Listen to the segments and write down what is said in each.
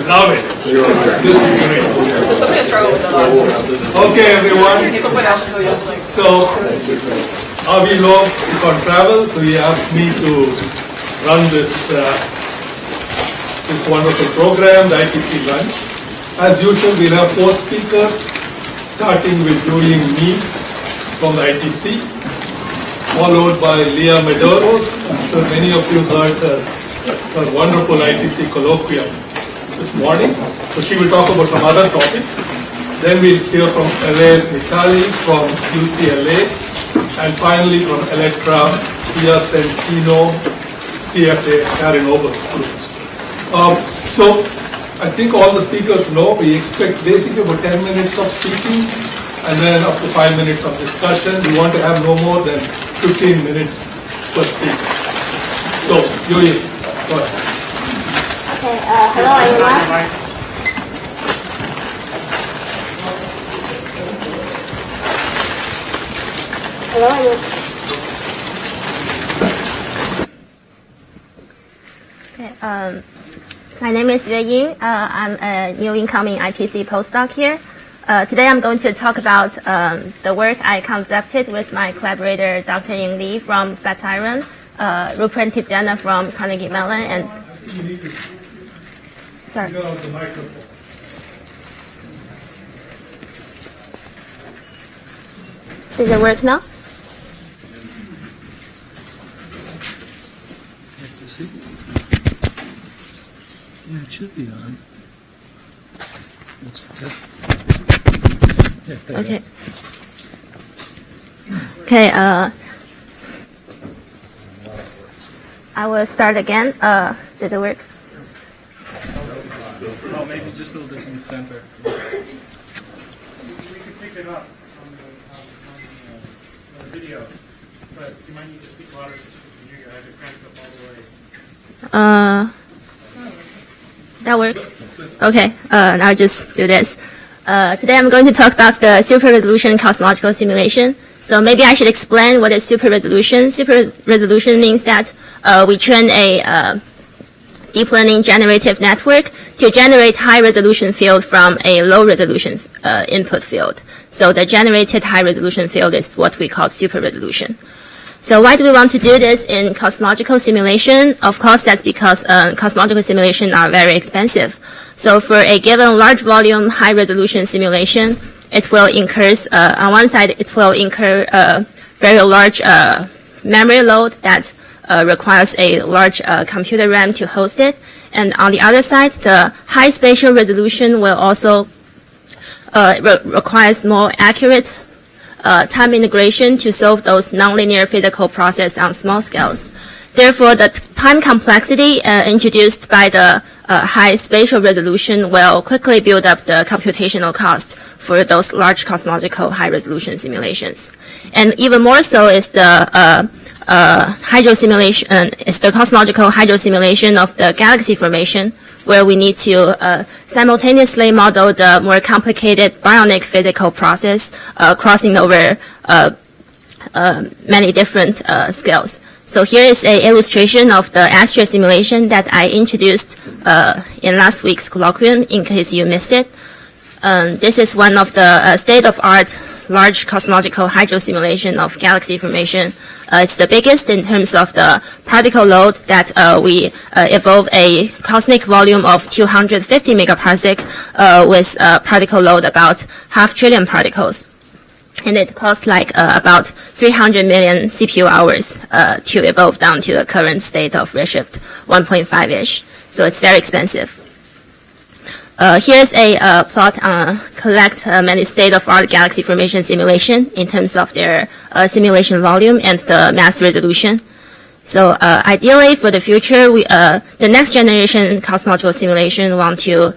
Love it. Somebody struggle with the last one. Okay, everyone. Someone else will you. So, Avi Love is on travel, so he asked me to run this wonderful program, the ITC Lunch. As usual, we'll have 4 speakers, starting with Julian Mee from the ITC, followed by Leah Medeiros. I'm sure many of you heard her wonderful ITC colloquium this morning. So she will talk about some other topic. Then we'll hear from Elias Mitali from UCLA, and finally from Electra, Pia Centino, CFA, Karen Ober's group. So I think all the speakers know we expect basically about 10 minutes of speaking and then up to 5 minutes of discussion. We want to have no more than 15 minutes per speaker. So, Yuri, go ahead. Okay, hello everyone. Hello everyone. Okay, my name is Yue Ying. I'm a new incoming ITC postdoc here. Today I'm going to talk about the work I conducted with my collaborator Dr. Ying Li from Flatiron, Rupert Tidjana from Carnegie Mellon, and sorry. Does it work now? Yeah, it should be on. Let's test. Yeah, there you Okay. Okay, I will start again. Does it work? Oh, maybe just a little bit in the center. We could pick it up on the video, but you might need to speak louder so people can hear you. I have it cranked up all the way. That works. Okay, I'll just do this. Today I'm going to talk about the super resolution cosmological simulation. So maybe I should explain what is super resolution. Super resolution means that we train a deep learning generative network to generate high resolution field from a low resolution input field. So the generated high resolution field is what we call super resolution. So why do we want to do this in cosmological simulation? Of course, that's because cosmological simulations are very expensive. So for a given large volume, high resolution simulation, it will incur, on one side, it will incur a very large memory load that requires a large computer RAM to host it. And on the other side, the high spatial resolution will also requires more accurate time integration to solve those nonlinear physical processes on small scales. Therefore, the time complexity introduced by the high spatial resolution will quickly build up the computational cost for those large cosmological high-resolution simulations. And even more so is the hydro simulation, is the cosmological hydro simulation of the galaxy formation, where we need to simultaneously model the more complicated bionic physical process crossing over many different scales. So here is an illustration of the Astrea simulation that I introduced in last week's colloquium, in case you missed it. This is one of the state-of-art large cosmological hydro simulation of galaxy formation. It's the biggest in terms of the particle load that we evolve a cosmic volume of 250 megaparsec with a particle load about 500 billion particles. And it costs like about 300 million CPU hours to evolve down to the current state of redshift 1.5-ish. So it's very expensive. Here's a plot on collect many state-of-art galaxy formation simulation in terms of their simulation volume and the mass resolution. So ideally, for the future, the next generation cosmological simulation want to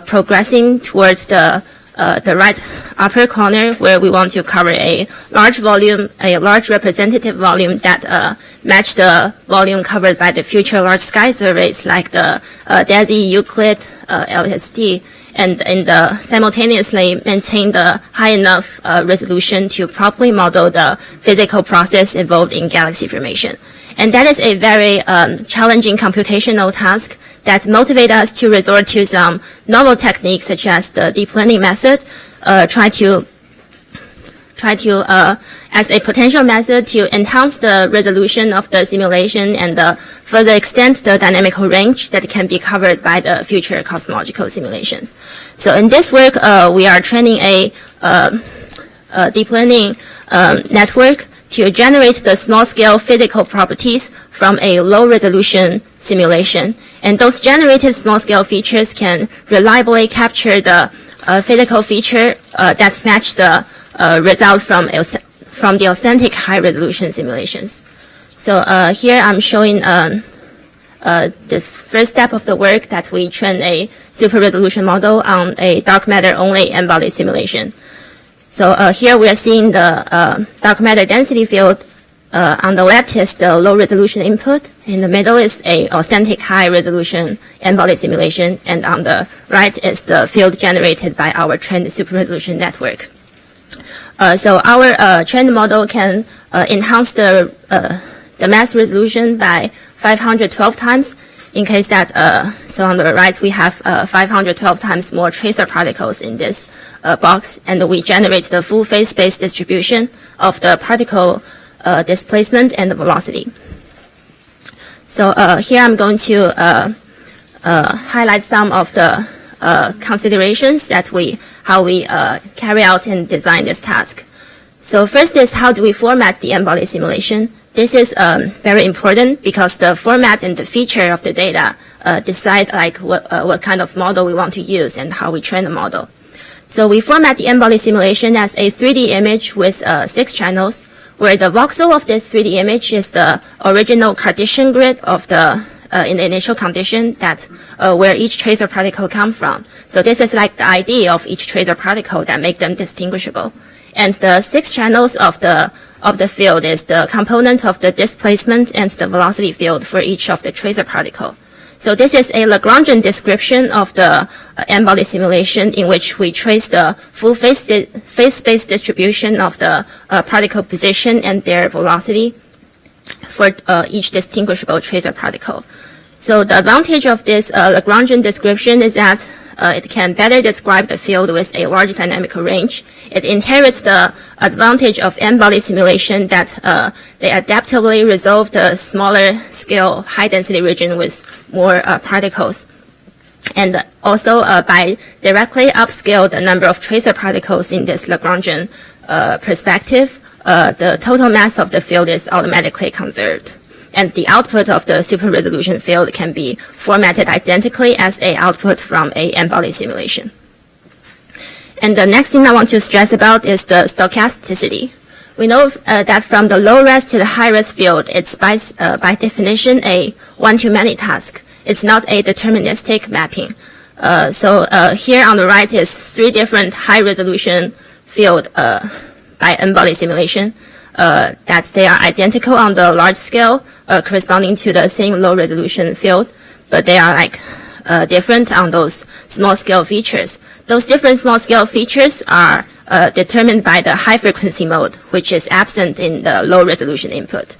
progressing towards the right upper corner, where we want to cover a large volume, a large representative volume that match the volume covered by the future large sky surveys like the DESI, Euclid, LSD, and simultaneously maintain the high enough resolution to properly model the physical process involved in galaxy formation. And that is a very challenging computational task that motivates us to resort to some novel techniques such as the deep learning method, try to as a potential method to enhance the resolution of the simulation and further extend the dynamical range that can be covered by the future cosmological simulations. So in this work, we are training a deep learning network to generate the small-scale physical properties from a low-resolution simulation. And those generated small-scale features can reliably capture the physical feature that match the result from the authentic high-resolution simulations. So here I'm showing this first step of the work that we train a super-resolution model on a dark matter-only embodied simulation. So here we are seeing the dark matter density field. On the left is the low resolution input. In the middle is a authentic high resolution embodied simulation. And on the right is the field generated by our trained super resolution network. So our trained model can enhance the mass resolution by 512 times. In case that, so on the right, we have 512 times more tracer particles in this box, and we generate the full phase space distribution of the particle displacement and the velocity. So here I'm going to highlight some of the considerations that how we carry out and design this task. So first is, how do we format the embodied simulation? This is very important because the format and the feature of the data decide like what kind of model we want to use and how we train the model. So we format the embodied simulation as a 3D image with 6 channels, where the voxel of this 3D image is the original Cartesian grid of the in the initial condition that where each tracer particle comes from. So this is like the ID of each tracer particle that make them distinguishable. And the 6 channels of the field is the component of the displacement and the velocity field for each of the tracer particle. So this is a Lagrangian description of the embodied simulation in which we trace the full phase space distribution of the particle position and their velocity for each distinguishable tracer particle. So the advantage of this Lagrangian description is that it can better describe the field with a large dynamical range. It inherits the advantage of embodied simulation that they adaptively resolve the smaller scale high density region with more particles. And also by directly upscale the number of tracer particles in this Lagrangian perspective, the total mass of the field is automatically conserved. and the output of the super resolution field can be formatted identically as a output from a embodied simulation. And the next thing I want to stress about is the stochasticity. We know that from the low-res to the high-res field, it's by definition a one-to-many task. It's not a deterministic mapping. Here on the right is 3 different high-resolution field by embodied simulation. That they are identical on the large scale, corresponding to the same low-resolution field, but they are different on those small-scale features. Those different small-scale features are determined by the high-frequency mode, which is absent in the low-resolution input.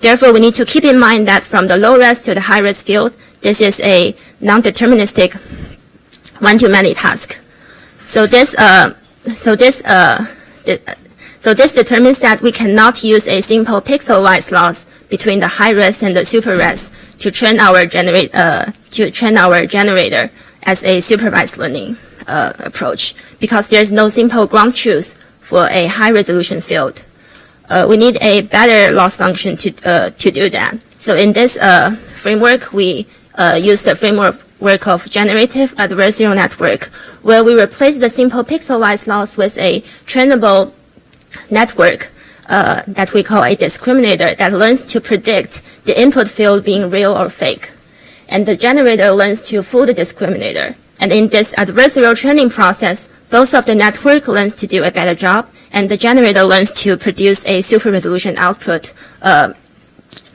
Therefore, we need to keep in mind that from the low-res to the high-res field, this is a non-deterministic one-to-many task. So this determines that we cannot use a simple pixel-wise loss between the high-res and the super-res to train our generator as a supervised learning approach, because there's no simple ground truth for a high-resolution field. We need a better loss function to do that. So in this framework, we use the framework of generative adversarial network, where we replace the simple pixel-wise loss with a trainable network that we call a discriminator that learns to predict the input field being real or fake. And the generator learns to fool the discriminator. And in this adversarial training process, both of the network learns to do a better job, and the generator learns to produce a super resolution output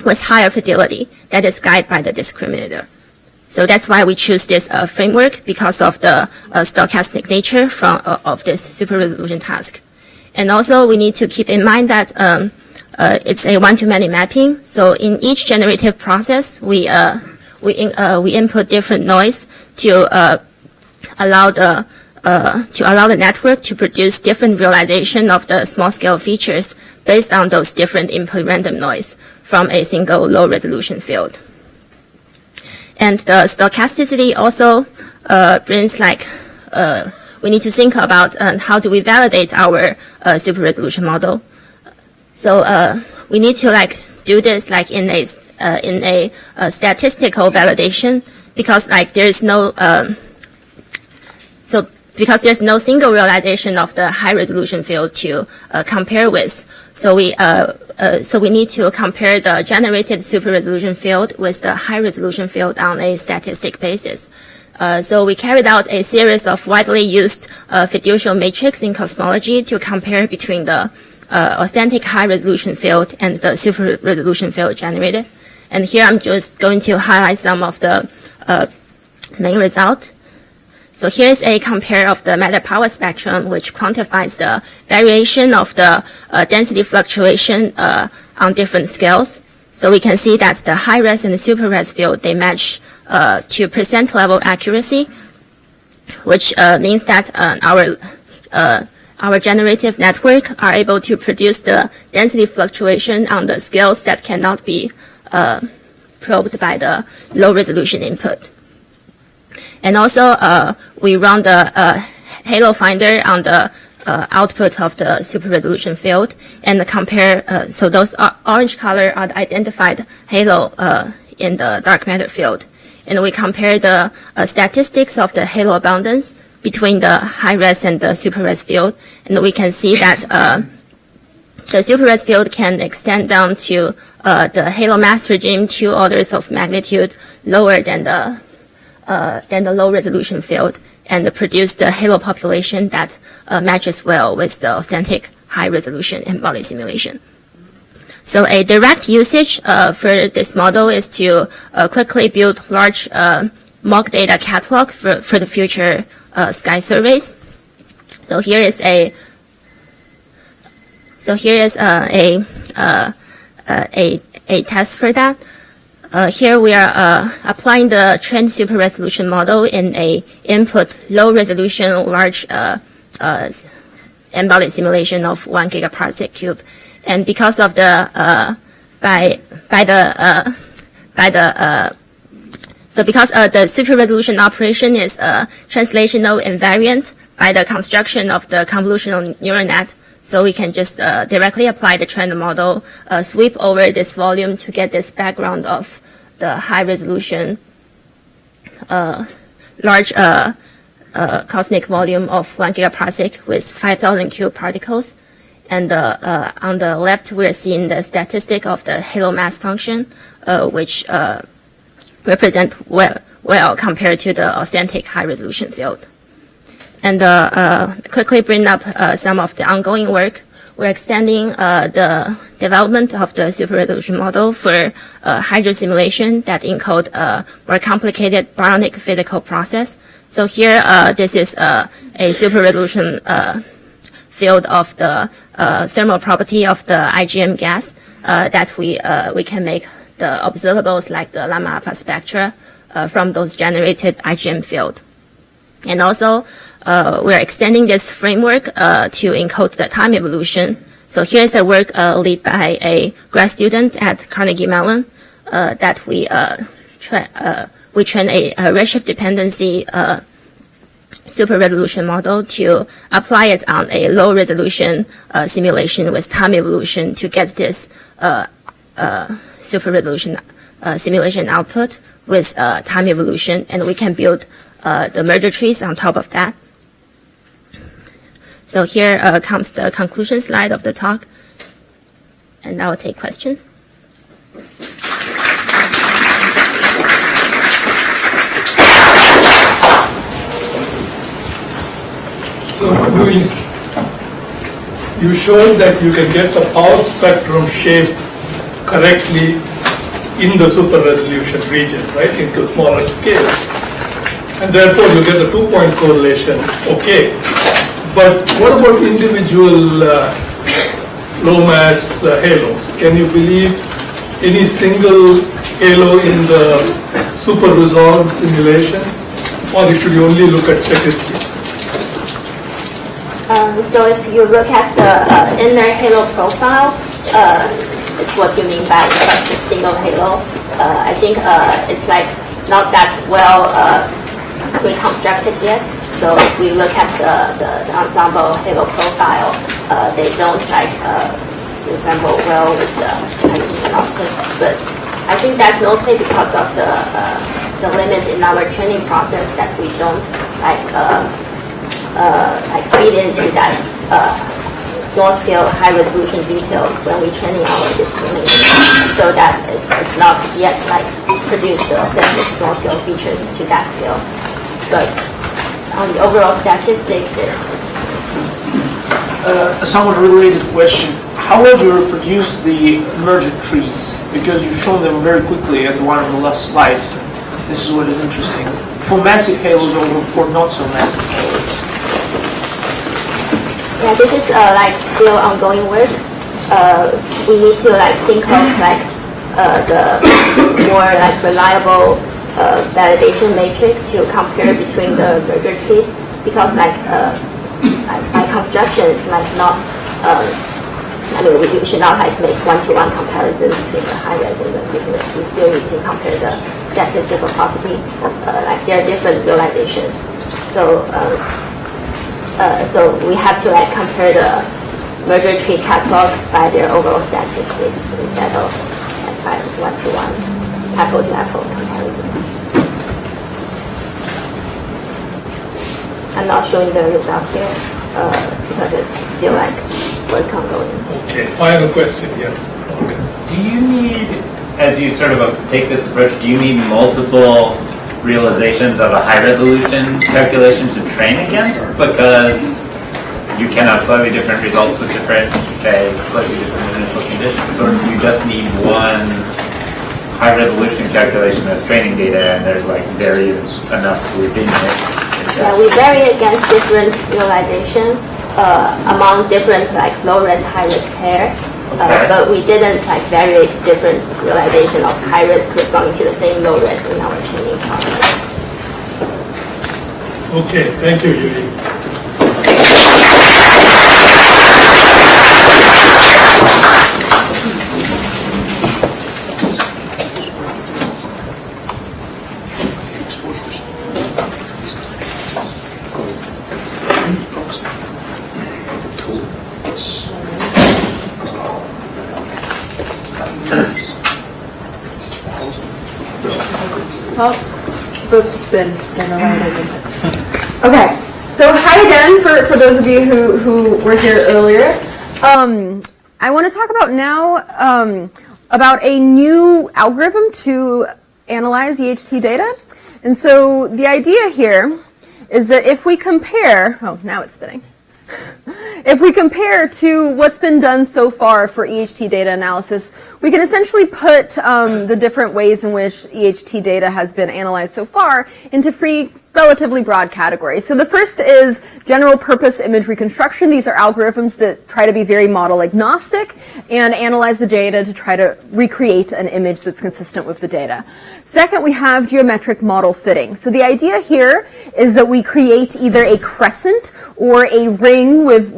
with higher fidelity that is guided by the discriminator. So that's why we choose this framework, because of the stochastic nature of this super resolution task. And also, we need to keep in mind that it's a one-to-many mapping. So in each generative process, we input different noise to allow the network to produce different realization of the small-scale features based on those different input random noise from a single low-resolution field. And the stochasticity also brings we need to think about how do we validate our super resolution model. So we need to do this in a statistical validation, because there's no because there's no single realization of the high resolution field to compare with. So we need to compare the generated super resolution field with the high resolution field on a statistic basis. So we carried out a series of widely used fiducial matrix in cosmology to compare between the authentic high resolution field and the super resolution field generated. And here I'm just going to highlight some of the main results. So here's a compare of the matter power spectrum, which quantifies the variation of the density fluctuation on different scales. So we can see that the high-res and the super-res field, they match to percent level accuracy, which means that our generative network are able to produce the density fluctuation on the scales that cannot be probed by the low-resolution input. And also, we run the halo finder on the output of the super resolution field and compare, so those orange color are the identified halo in the dark matter field. And we compare the statistics of the halo abundance between the high-res and the super-res field. And we can see that the super-res field can extend down to the halo mass regime 2 orders of magnitude lower than the low-resolution field, and produce the halo population that matches well with the authentic high-resolution embodied simulation. So a direct usage for this model is to quickly build large mock data catalog for the future sky surveys. So here is a test for that. Here we are applying the trained super resolution model in a input low resolution large embodied simulation of 1 gigaparsec cube, and because of the because the super resolution operation is translational invariant by the construction of the convolutional neural net. So we can just directly apply the trend model, sweep over this volume to get this background of the high resolution, large cosmic volume of 1 gigaparsec with 5,000 cube particles. And on the left, we're seeing the statistic of the halo mass function, which represent well compared to the authentic high resolution field. And quickly bring up some of the ongoing work. We're extending the development of the super resolution model for hydro simulation that encode a more complicated baryonic physical process. So here, this is a super resolution field of the thermal property of the IgM gas that we can make the observables like the Lambda alpha spectra from those generated IgM field. And also, we're extending this framework to encode the time evolution. So here's a work led by a grad student at Carnegie Mellon that we train a redshift dependency super resolution model to apply it on a low resolution simulation with time evolution to get this super resolution simulation output with time evolution, and we can build the merger trees on top of that. So here comes the conclusion slide of the talk, and I will take questions. So you showed that you can get the power spectrum shape correctly in the super resolution region, right, into smaller scales. And therefore you get the 2-point correlation, okay. But what about individual low mass halos? Can you believe any single halo in the super resolved simulation? Or should you only look at statistics? So if you look at the inner halo profile, it's what you mean by just a single halo. I think it's like not that well reconstructed yet. So if we look at the ensemble halo profile, they don't like resemble well with the ITC output. But I think that's mostly because of the limit in our training process that we don't like feed into that small scale high resolution details when we training our discrimination, so that it's not yet like produce the authentic small scale features to that scale. But on the overall statistics, a somewhat related question. How have you reproduced the merger trees? Because you've shown them very quickly at one of the last slides. This is what is interesting. For massive halos or for not so massive halos? yeah, this is like still ongoing work. We need to like think of like the more like reliable validation matrix to compare between the merger trees, because like by construction it's like not I mean we should not like make one-to-one comparison between the high res and the super res. We still need to compare the statistical property, like there are different realizations. So so we have to like compare the merger tree catalog by their overall statistics instead of like by one-to-one apple-to-apple comparison. I'm not showing the result here because it's still like work ongoing. Okay, final question here. Okay. Do you need, as you sort of take this approach, do you need multiple realizations of a high resolution calculation to train against? Because you can have slightly different results with different, say, slightly different initial conditions, or do you just need one high resolution calculation as training data and there's like variance enough within it? Yeah, we vary against different realization among different like low-res, high-res pair, but we didn't like vary different realization of high-res corresponding to the same low-res in our training process. Okay, thank you, Yuri. Yes. Well, it's supposed to spin. I don't know why it isn't. Okay, so hi again for those of you who were here earlier. I want to talk about now about a new algorithm to analyze EHT data. And so the idea here is that if we compare, oh, now it's spinning. If we compare to what's been done so far for EHT data analysis, we can essentially put the different ways in which EHT data has been analyzed so far into three relatively broad categories. So the first is general purpose image reconstruction. These are algorithms that try to be very model agnostic and analyze the data to try to recreate an image that's consistent with the data. Second, we have geometric model fitting. So the idea here is that we create either a crescent or a ring with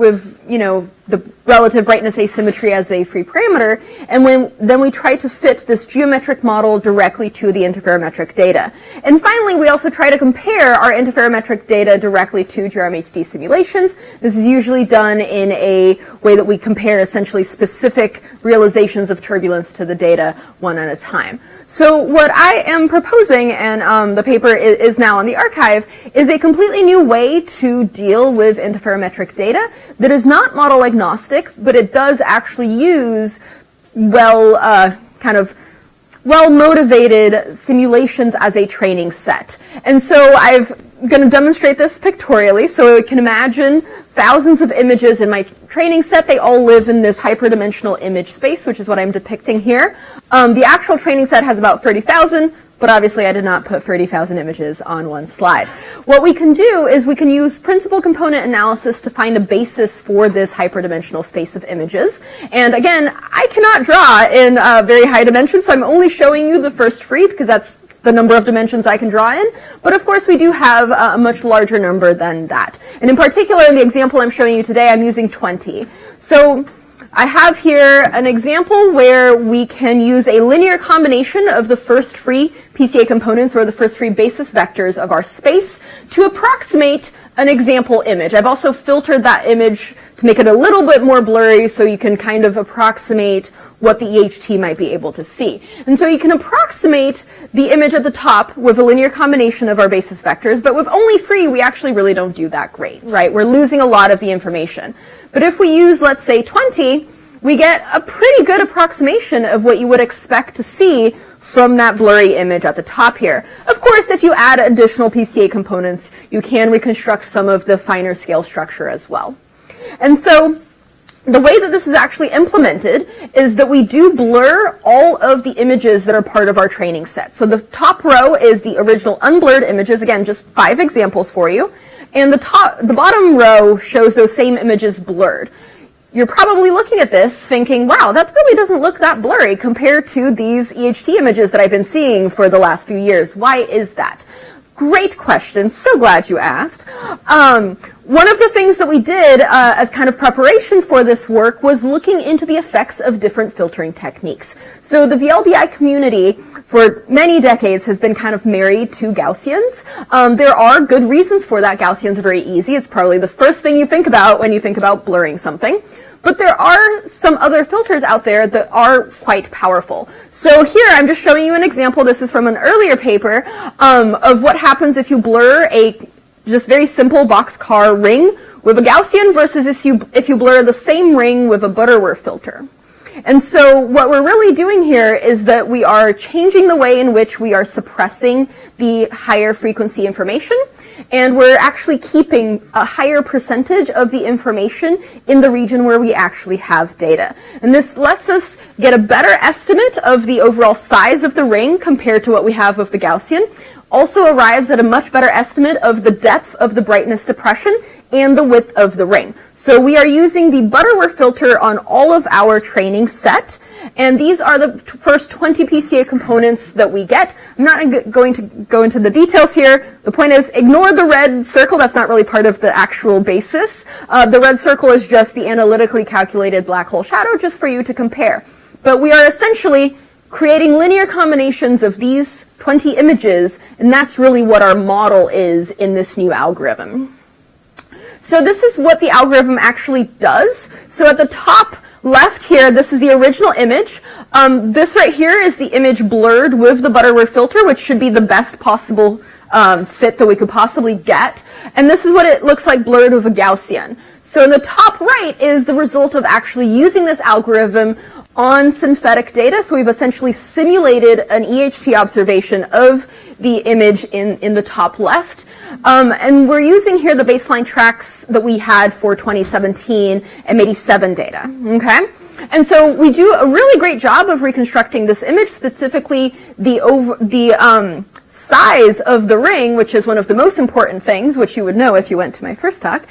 the relative brightness asymmetry as a free parameter, and then we try to fit this geometric model directly to the interferometric data. And finally, we also try to compare our interferometric data directly to GRMHD simulations. This is usually done in a way that we compare essentially specific realizations of turbulence to the data one at a time. So what I am proposing, and the paper is now on the archive, is a completely new way to deal with interferometric data that is not model agnostic, but it does actually use well-motivated simulations as a training set. And so I'm going to demonstrate this pictorially. So you can imagine thousands of images in my training set. They all live in this hyperdimensional image space, which is what I'm depicting here. The actual training set has about 30,000, but obviously I did not put 30,000 images on one slide. What we can do is we can use principal component analysis to find a basis for this hyperdimensional space of images. And again, I cannot draw in very high dimensions, so I'm only showing you the first three because that's the number of dimensions I can draw in. But of course, we do have a much larger number than that. And in particular, in the example I'm showing you today, I'm using 20. So I have here an example where we can use a linear combination of the first three PCA components or the first three basis vectors of our space to approximate an example image. I've also filtered that image to make it a little bit more blurry so you can kind of approximate what the EHT might be able to see. And so you can approximate the image at the top with a linear combination of our basis vectors, but with only three, we actually really don't do that great, right? We're losing a lot of the information. But if we use, let's say, 20, we get a pretty good approximation of what you would expect to see from that blurry image at the top here. Of course, if you add additional PCA components, you can reconstruct some of the finer scale structure as well. And so the way that this is actually implemented is that we do blur all of the images that are part of our training set. So the top row is the original unblurred images, again, just 5 examples for you. And the bottom row shows those same images blurred. You're probably looking at this thinking, wow, that really doesn't look that blurry compared to these EHT images that I've been seeing for the last few years. Why is that? Great question. So glad you asked. One of the things that we did as kind of preparation for this work was looking into the effects of different filtering techniques. So the VLBI community for many decades has been kind of married to Gaussians. There are good reasons for that. Gaussians are very easy. It's probably the first thing you think about when you think about blurring something. But there are some other filters out there that are quite powerful. So here I'm just showing you an example. This is from an earlier paper of what happens if you blur a just very simple boxcar ring with a Gaussian versus if you blur the same ring with a Butterworth filter. And so what we're really doing here is that we are changing the way in which we are suppressing the higher frequency information, and we're actually keeping a higher percentage of the information in the region where we actually have data. And this lets us get a better estimate of the overall size of the ring compared to what we have with the Gaussian. Also arrives at a much better estimate of the depth of the brightness depression and the width of the ring. So we are using the Butterworth filter on all of our training set, and these are the first 20 PCA components that we get. I'm not going to go into the details here. The point is, ignore the red circle. That's not really part of the actual basis. The red circle is just the analytically calculated black hole shadow, just for you to compare. But we are essentially creating linear combinations of these 20 images, and that's really what our model is in this new algorithm. So this is what the algorithm actually does. So at the top left here, this is the original image. This right here is the image blurred with the Butterworth filter, which should be the best possible fit that we could possibly get. And this is what it looks like blurred with a Gaussian. So in the top right is the result of actually using this algorithm on synthetic data. So we've essentially simulated an EHT observation of the image in the top left. And we're using here the baseline tracks that we had for 2017 and maybe 7 data, okay? And so we do a really great job of reconstructing this image, specifically the size of the ring, which is one of the most important things, which you would know if you went to my first talk.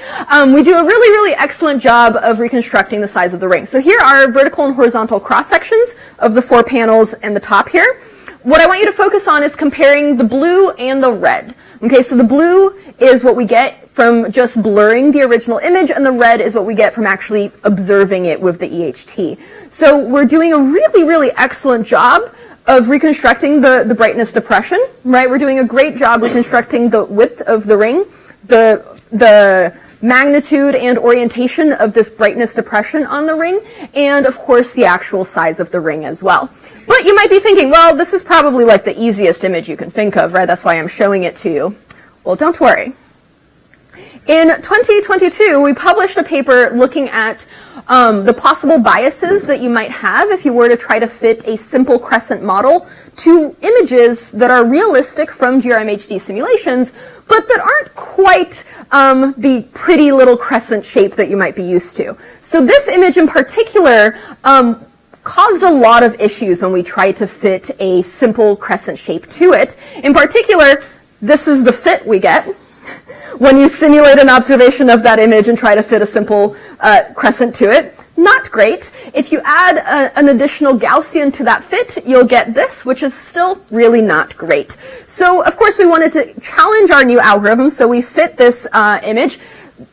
We do a really, really excellent job of reconstructing the size of the ring. So here are vertical and horizontal cross sections of the 4 panels in the top here. What I want you to focus on is comparing the blue and the red. Okay, so the blue is what we get from just blurring the original image, and the red is what we get from actually observing it with the EHT. So we're doing a really, really excellent job of reconstructing the brightness depression, right? We're doing a great job reconstructing the width of the ring, the magnitude and orientation of this brightness depression on the ring, and of course the actual size of the ring as well. But you might be thinking, well, this is probably like the easiest image you can think of, right? That's why I'm showing it to you. Well, don't worry. In 2022, we published a paper looking at the possible biases that you might have if you were to try to fit a simple crescent model to images that are realistic from GRMHD simulations, but that aren't quite the pretty little crescent shape that you might be used to. So this image in particular caused a lot of issues when we tried to fit a simple crescent shape to it. In particular, this is the fit we get when you simulate an observation of that image and try to fit a simple crescent to it. Not great. If you add an additional Gaussian to that fit, you'll get this, which is still really not great. So, of course, we wanted to challenge our new algorithm, so we fit this image.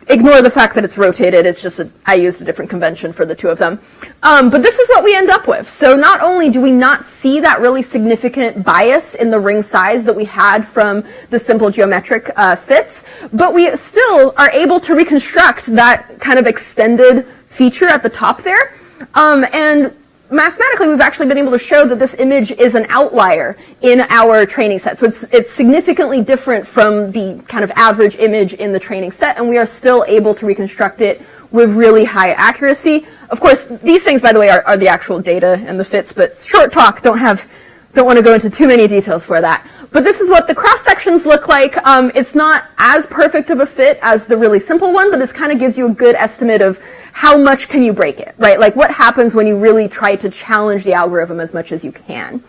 Ignore the fact that it's rotated, it's just I used a different convention for the two of them. But this is what we end up with. So not only do we not see that really significant bias in the ring size that we had from the simple geometric fits, but we still are able to reconstruct that kind of extended feature at the top there. And mathematically, we've actually been able to show that this image is an outlier in our training set. So it's significantly different from the kind of average image in the training set, and we are still able to reconstruct it with really high accuracy. Of course, these things, by the way, are the actual data and the fits, but short talk, don't want to go into too many details for that. But this is what the cross sections look like. It's not as perfect of a fit as the really simple one, but this kind of gives you a good estimate of how much can you break it, right? Like what happens when you really try to challenge the algorithm as much as you can.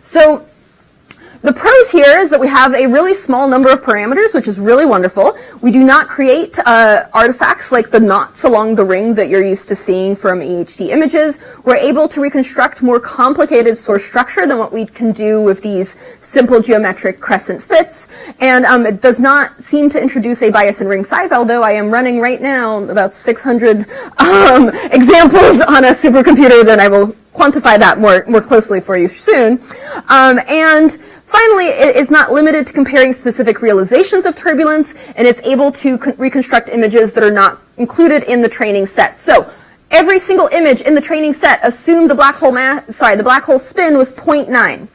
So the pros here is that we have a really small number of parameters, which is really wonderful. We do not create artifacts like the knots along the ring that you're used to seeing from EHT images. We're able to reconstruct more complicated source structure than what we can do with these simple geometric crescent fits. And it does not seem to introduce a bias in ring size, although I am running right now about 600 examples on a supercomputer, then I will quantify that more closely for you soon. And finally, it is not limited to comparing specific realizations of turbulence, and it's able to reconstruct images that are not included in the training set. So every single image in the training set assumed the black hole spin was 0.9.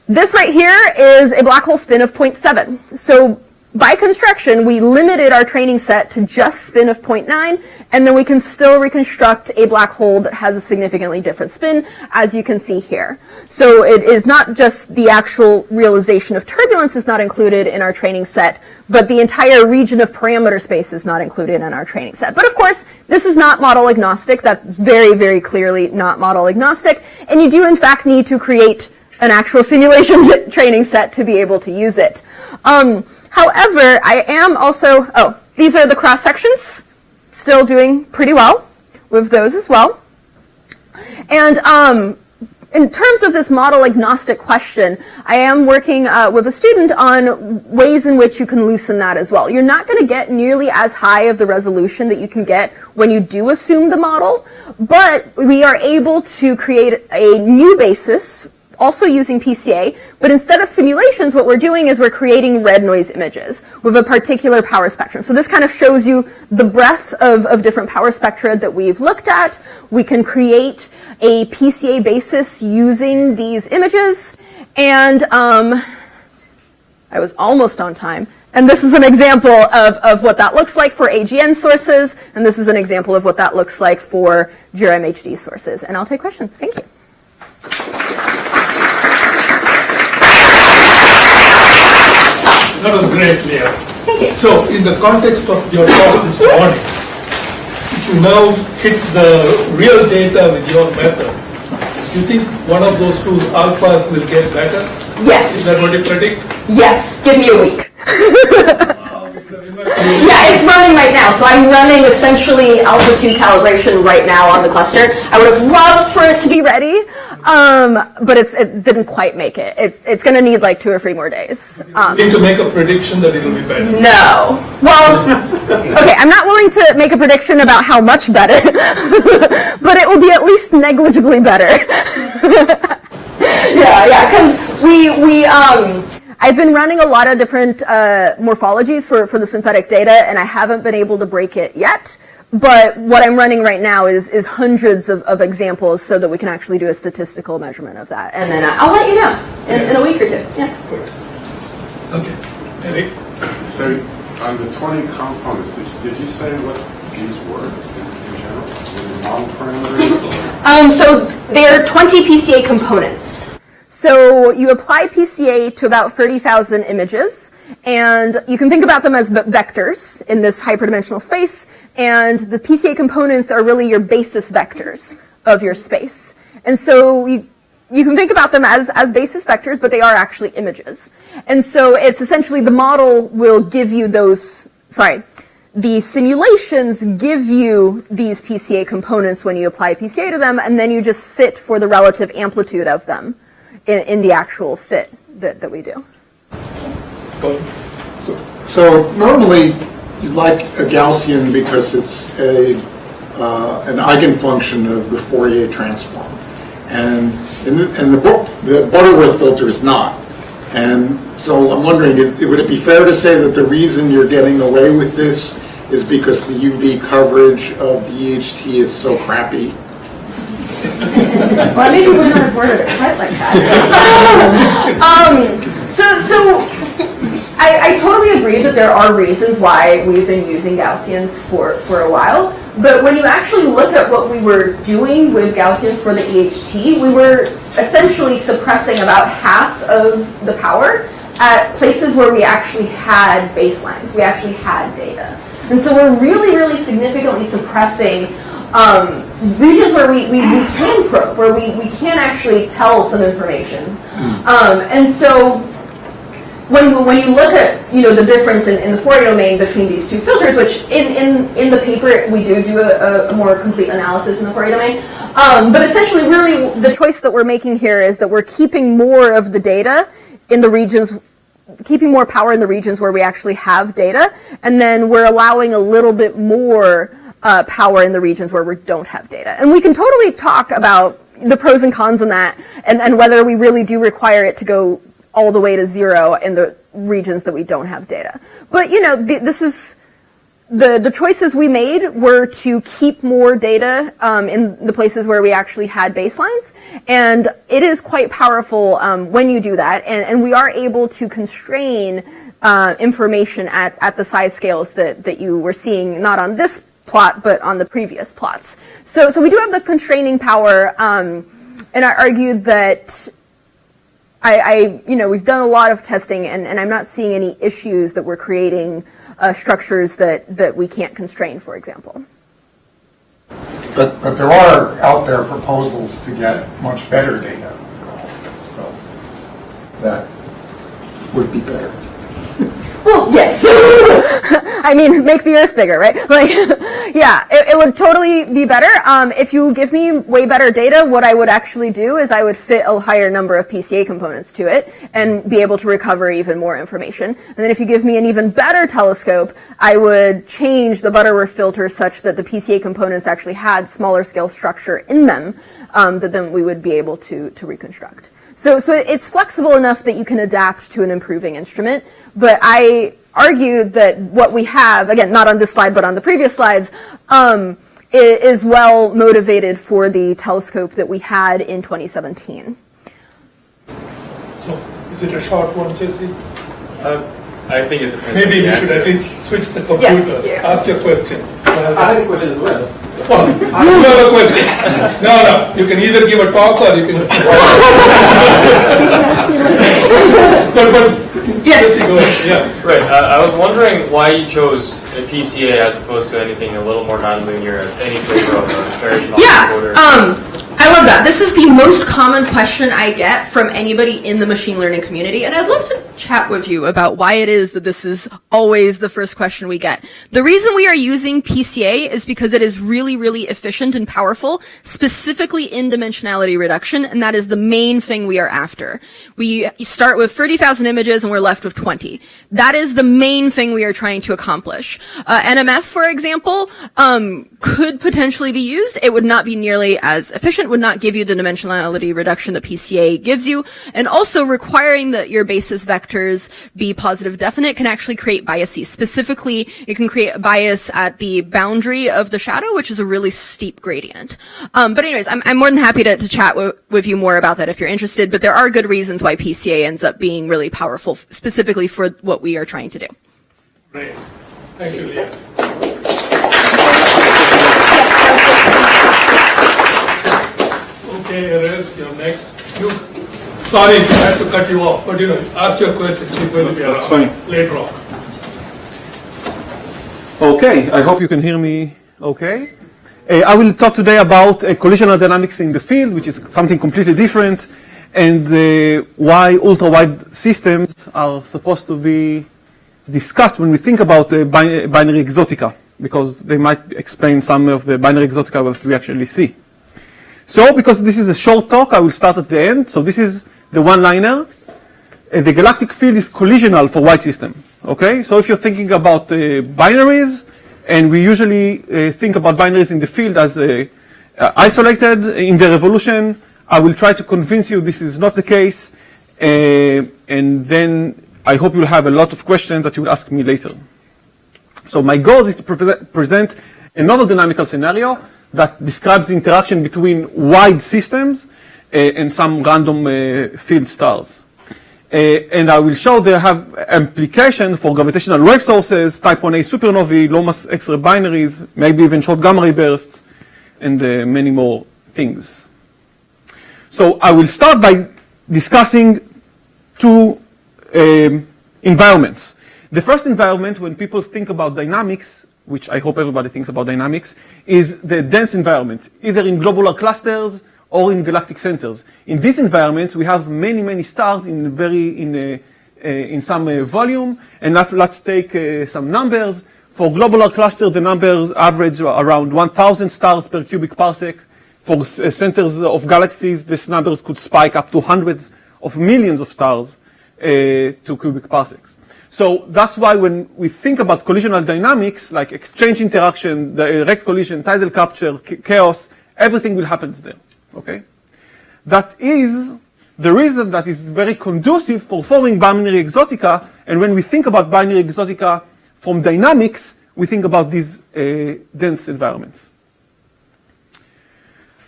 This right here is a black hole spin of 0.7. So by construction, we limited our training set to just spin of 0.9, and then we can still reconstruct a black hole that has a significantly different spin, as you can see here. So it is not just the actual realization of turbulence is not included in our training set, but the entire region of parameter space is not included in our training set. But of course, this is not model agnostic. That's very, very clearly not model agnostic, and you do in fact need to create an actual simulation training set to be able to use it. However, I am also, these are the cross sections, still doing pretty well with those as well. And in terms of this model agnostic question, I am working with a student on ways in which you can loosen that as well. You're not going to get nearly as high of the resolution that you can get when you do assume the model, but we are able to create a new basis also using PCA, but instead of simulations, what we're doing is we're creating red noise images with a particular power spectrum. So this kind of shows you the breadth of different power spectra that we've looked at. We can create a PCA basis using these images, and I was almost on time. And this is an example of what that looks like for AGN sources, and this is an example of what that looks like for GRM HD sources. And I'll take questions. Thank you. That was great, Leah. Thank you. So, in the context of your talk this morning, if you now hit the real data with your methods, do you think one of those two alphas will get better? Yes. Is that what you predict? Yes. Give me a week. Yeah, it's running right now. So I'm running essentially alpha 2 calibration right now on the cluster. I would have loved for it to be ready, but it didn't quite make it. It's going to need like 2 or 3 more days. You need to make a prediction that it will be better. No. Well, okay, I'm not willing to make a prediction about how much better, but it will be at least negligibly better. Yeah, because I've been running a lot of different morphologies for the synthetic data, and I haven't been able to break it yet. But what I'm running right now is hundreds of examples so that we can actually do a statistical measurement of that. And then I'll let you know in a week or 2. Yeah. Good. Okay. Eric? So, on the 20 components, did you say what these were in general? Were they model parameters? So there are 20 PCA components. So you apply PCA to about 30,000 images, and you can think about them as vectors in this hyperdimensional space, and the PCA components are really your basis vectors of your space. And so you can think about them as basis vectors, but they are actually images. And so it's essentially the model will give you the simulations give you these PCA components when you apply PCA to them, and then you just fit for the relative amplitude of them in the actual fit that we do. So normally you'd like a Gaussian because it's an eigenfunction of the Fourier transform, and the Butterworth filter is not. And so I'm wondering, would it be fair to say that the reason you're getting away with this is because the UV coverage of the EHT is so crappy? Well, maybe we're not afforded it quite like that. I totally agree that there are reasons why we've been using Gaussians for a while, but when you actually look at what we were doing with Gaussians for the EHT, we were essentially suppressing about half of the power at places where we actually had baselines, we actually had data. And so we're really, really significantly suppressing regions where we can probe, where we can actually tell some information. And so when you look at the difference in the Fourier domain between these two filters, which in the paper we do a more complete analysis in the Fourier domain, but essentially really the choice that we're making here is that we're keeping more of the data in the regions, keeping more power in the regions where we actually have data, and then we're allowing a little bit more power in the regions where we don't have data. And we can totally talk about the pros and cons in that, and whether we really do require it to go all the way to 0 in the regions that we don't have data. But this is the choices we made were to keep more data in the places where we actually had baselines, and it is quite powerful when you do that, and we are able to constrain information at the size scales that you were seeing, not on this plot, but on the previous plots. So we do have the constraining power, and I argued that we've done a lot of testing, and I'm not seeing any issues that we're creating structures that we can't constrain, for example. But there are out there proposals to get much better data, so that would be better. Well, yes. I mean, make the Earth bigger, right? Like, yeah, it would totally be better. If you give me way better data, what I would actually do is I would fit a higher number of PCA components to it and be able to recover even more information. And then if you give me an even better telescope, I would change the Butterworth filter such that the PCA components actually had smaller scale structure in them. that then we would be able to reconstruct. So it's flexible enough that you can adapt to an improving instrument, but I argue that what we have, again, not on this slide, but on the previous slides, is well motivated for the telescope that we had in 2017. So, is it a short one, Jesse? I think it depends. Maybe on the we should answer. at least switch the computers. Yeah. Ask your question. I have a question as well. Well, you have a question. No, you can either give a talk or you can. but Yes. Go ahead. Yeah. Right. I was wondering why you chose a PCA as opposed to anything a little more nonlinear, any flavor of a variation order. I love that. This is the most common question I get from anybody in the machine learning community, and I'd love to chat with you about why it is that this is always the first question we get. The reason we are using PCA is because it is really, really efficient and powerful, specifically in dimensionality reduction, and that is the main thing we are after. We start with 30,000 images and we're left with 20. That is the main thing we are trying to accomplish. NMF, for example, could potentially be used. It would not be nearly as efficient, would not give you the dimensionality reduction that PCA gives you, and also requiring that your basis vectors be positive definite can actually create biases. Specifically, it can create a bias at the boundary of the shadow, which is a really steep gradient. But anyways, I'm more than happy to chat with you more about that if you're interested, but there are good reasons why PCA ends up being really powerful, specifically for what we are trying to do. Great. Thank you, Leah. Okay, Erez, you're next. Sorry, I had to cut you off, but ask your question. She's going to be That's around fine. later on. Okay, I hope you can hear me okay. I will talk today about collisional dynamics in the field, which is something completely different, and why ultra-wide systems are supposed to be discussed when we think about binary exotica, because they might explain some of the binary exotica that we actually see. So, because this is a short talk, I will start at the end. So this is the one-liner. The galactic field is collisional for wide system. Okay? So if you're thinking about binaries, and we usually think about binaries in the field as isolated in the revolution, I will try to convince you this is not the case. And then I hope you'll have a lot of questions that you will ask me later. So my goal is to present another dynamical scenario that describes the interaction between wide systems and some random field stars. And I will show they have implication for gravitational wave sources, type 1a supernovae, low mass X-ray binaries, maybe even short gamma ray bursts, and many more things. So I will start by discussing two environments. The first environment, when people think about dynamics, which I hope everybody thinks about dynamics, is the dense environment, either in globular clusters or in galactic centers. In these environments, we have many, many stars in some volume, and let's take some numbers. For globular cluster, the numbers average around 1,000 stars per cubic parsec. For centers of galaxies, these numbers could spike up to hundreds of millions of stars to cubic parsecs. So that's why when we think about collisional dynamics, like exchange interaction, direct collision, tidal capture, chaos, everything will happen there. Okay? That is the reason that is very conducive for forming binary exotica. And when we think about binary exotica from dynamics, we think about these dense environments.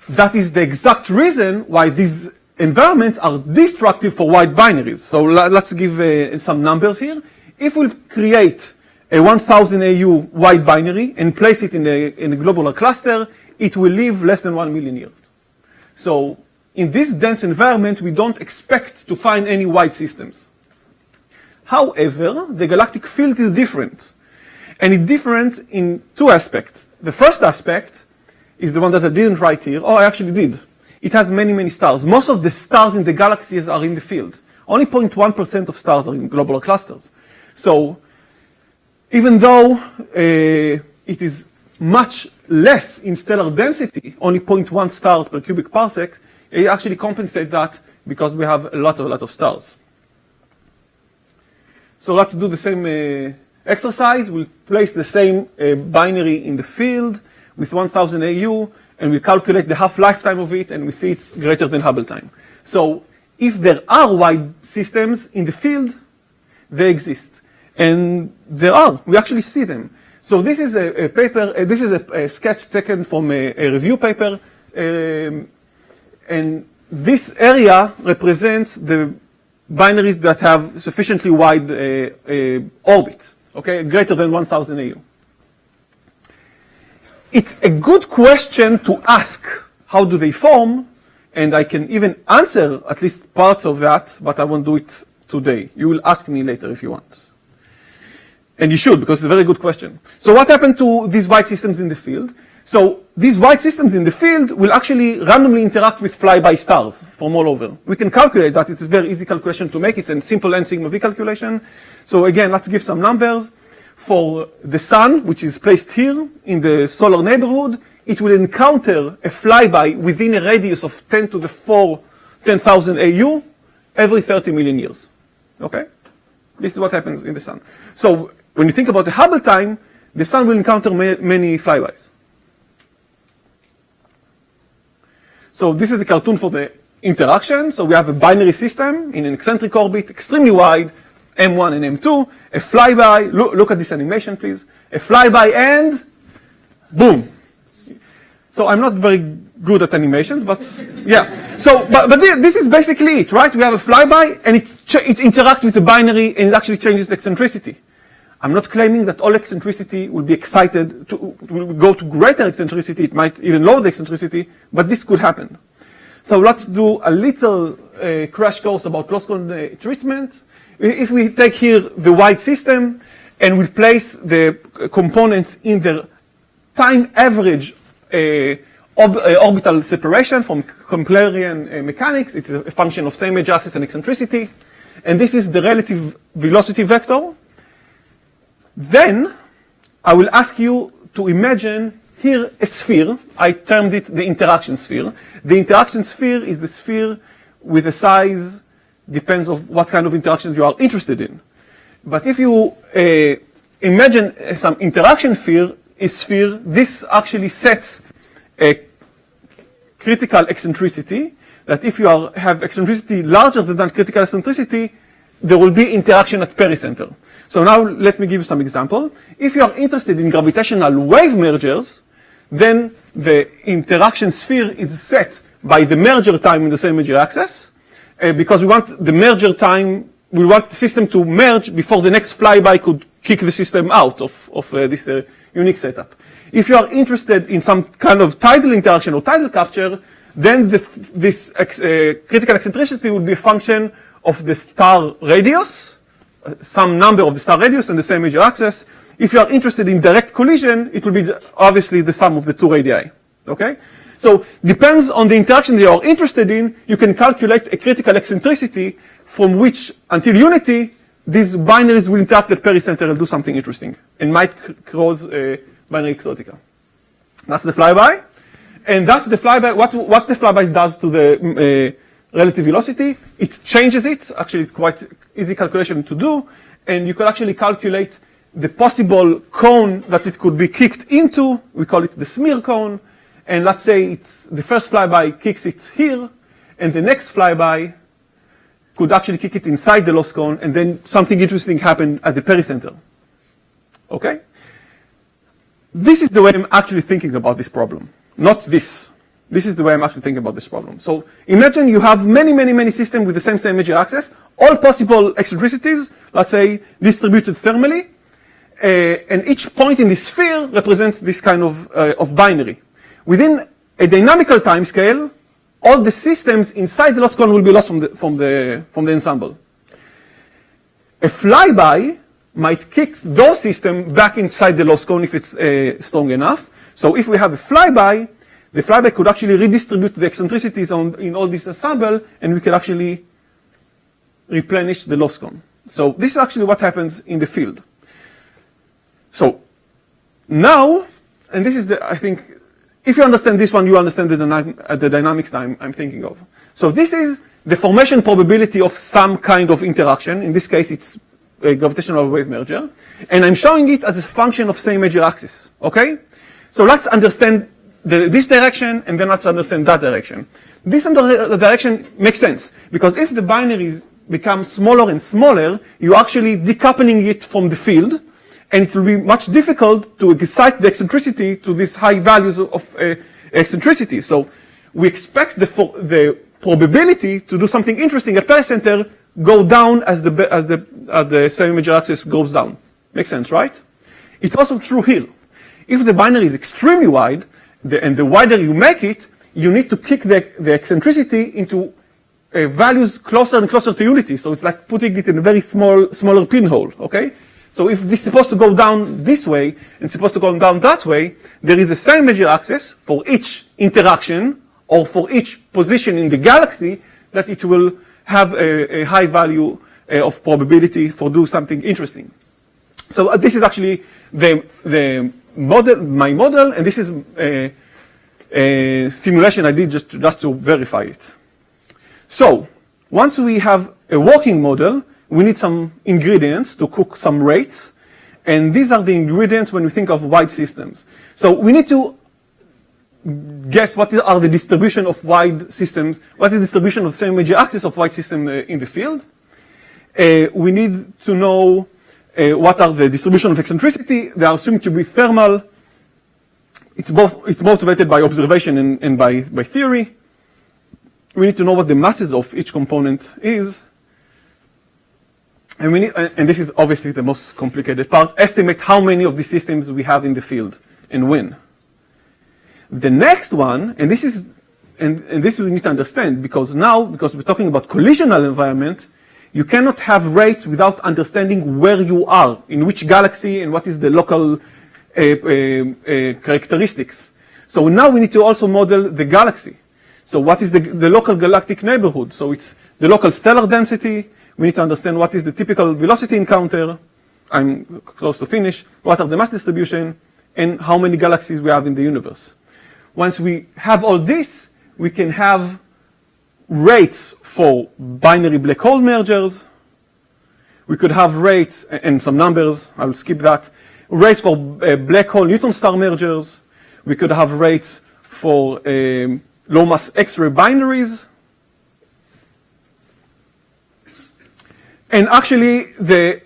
That is the exact reason why these environments are destructive for wide binaries. So let's give some numbers here. If we create a 1000 AU wide binary and place it in a globular cluster, it will live less than 1 million years. So in this dense environment, we don't expect to find any wide systems. However, the galactic field is different. And it's different in two aspects. The first aspect is the one that I didn't write here. Oh, I actually did. It has many, many stars. Most of the stars in the galaxies are in the field. Only 0.1% of stars are in globular clusters. So even though it is much less in stellar density, only 0.1 stars per cubic parsec, it actually compensates that because we have a lot of stars. So let's do the same exercise. We'll place the same binary in the field with 1000 AU, and we calculate the half-lifetime of it, and we see it's greater than Hubble time. So if there are wide systems in the field, they exist. And there are. We actually see them. So this is a paper, this is a sketch taken from a review paper. And this area represents the binaries that have sufficiently wide orbit, okay, greater than 1,000 AU. It's a good question to ask, how do they form? And I can even answer at least parts of that, but I won't do it today. You will ask me later if you want. And you should, because it's a very good question. So what happened to these wide systems in the field? So these wide systems in the field will actually randomly interact with flyby stars from all over. We can calculate that. It's a very easy calculation to make. It's a simple n sigma v calculation. So again, let's give some numbers. For the sun, which is placed here in the solar neighborhood, it will encounter a flyby within a radius of 10 to the 10,000 AU every 30 million years. Okay? This is what happens in the sun. So when you think about the Hubble time, the sun will encounter many flybys. So this is a cartoon for the interaction. So we have a binary system in an eccentric orbit, extremely wide, M1 and M2, a flyby, look at this animation, please. A flyby and boom. So I'm not very good at animations, but yeah. So, but this is basically it, right? We have a flyby and it interacts with the binary and it actually changes the eccentricity. I'm not claiming that all eccentricity will be excited, will go to greater eccentricity. It might even lower the eccentricity, but this could happen. So let's do a little crash course about loss-cone treatment. If we take here the wide system and we place the components in the time average orbital separation from Kepplerian mechanics, it's a function of same edge axis and eccentricity, and this is the relative velocity vector. Then I will ask you to imagine here a sphere. I termed it the interaction sphere. The interaction sphere is the sphere with a size, depends on what kind of interactions you are interested in. But if you imagine some interaction sphere, this actually sets a critical eccentricity, that if you have eccentricity larger than that critical eccentricity, there will be interaction at pericenter. So now let me give you some example. If you are interested in gravitational wave mergers, then the interaction sphere is set by the merger time in the same major axis, because we want the merger time, we want the system to merge before the next flyby could kick the system out of this unique setup. If you are interested in some kind of tidal interaction or tidal capture, then this critical eccentricity would be a function of the star radius, some number of the star radius and the same major axis. If you are interested in direct collision, it will be obviously the sum of the two radii. Okay? So depends on the interaction that you are interested in, you can calculate a critical eccentricity from which, until unity, these binaries will interact at pericenter and do something interesting, and might cause binary exotica. That's the flyby. And that's the flyby, what the flyby does to the relative velocity, it changes it. Actually, it's quite easy calculation to do, and you can actually calculate the possible cone that it could be kicked into. We call it the smear cone. And let's say the first flyby kicks it here, and the next flyby could actually kick it inside the loss cone, and then something interesting happened at the pericenter. Okay? This is the way I'm actually thinking about this problem, not this. This is the way I'm actually thinking about this problem. So imagine you have many systems with the same major axis, all possible eccentricities, let's say distributed thermally, and each point in this sphere represents this kind of binary. Within a dynamical time scale, all the systems inside the loss cone will be lost from the ensemble. A flyby might kick those systems back inside the loss cone if it's strong enough. So if we have a flyby, the flyby could actually redistribute the eccentricities in all this ensemble, and we can actually replenish the loss cone. So this is actually what happens in the field. So now, and this is I think, if you understand this one, you understand the dynamics that I'm thinking of. So this is the formation probability of some kind of interaction. In this case, it's a gravitational wave merger. And I'm showing it as a function of same major axis. Okay? So let's understand this direction, and then let's understand that direction. This direction makes sense, because if the binaries become smaller and smaller, you're actually decoupling it from the field, and it will be much difficult to excite the eccentricity to these high values of eccentricity. So we expect the probability to do something interesting at pericenter go down as the semi-major axis goes down. Makes sense, right? It's also true here. If the binary is extremely wide, and the wider you make it, you need to kick the eccentricity into values closer and closer to unity. So it's like putting it in a very smaller pinhole, okay? So if this is supposed to go down this way and supposed to go down that way, there is a same major axis for each interaction or for each position in the galaxy that it will have a high value of probability for do something interesting. So this is actually the model, my model, and this is a simulation I did just to verify it. So once we have a working model, we need some ingredients to cook some rates, and these are the ingredients when we think of wide systems. So we need to guess what are the distribution of wide systems, what is the distribution of the same major axis of wide system in the field. We need to know what are the distribution of eccentricity. They are assumed to be thermal. It's motivated by observation and by theory. We need to know what the masses of each component is. And this is obviously the most complicated part, estimate how many of these systems we have in the field and when. The next one, and this we need to understand, because we're talking about collisional environment, you cannot have rates without understanding where you are, in which galaxy, and what is the local characteristics. So now we need to also model the galaxy. So what is the local galactic neighborhood? So it's the local stellar density. We need to understand what is the typical velocity encounter. I'm close to finish. What are the mass distribution, and how many galaxies we have in the universe. Once we have all this, we can have rates for binary black hole mergers. We could have rates and some numbers. I will skip that. Rates for black hole neutron star mergers. We could have rates for low mass X-ray binaries. And actually,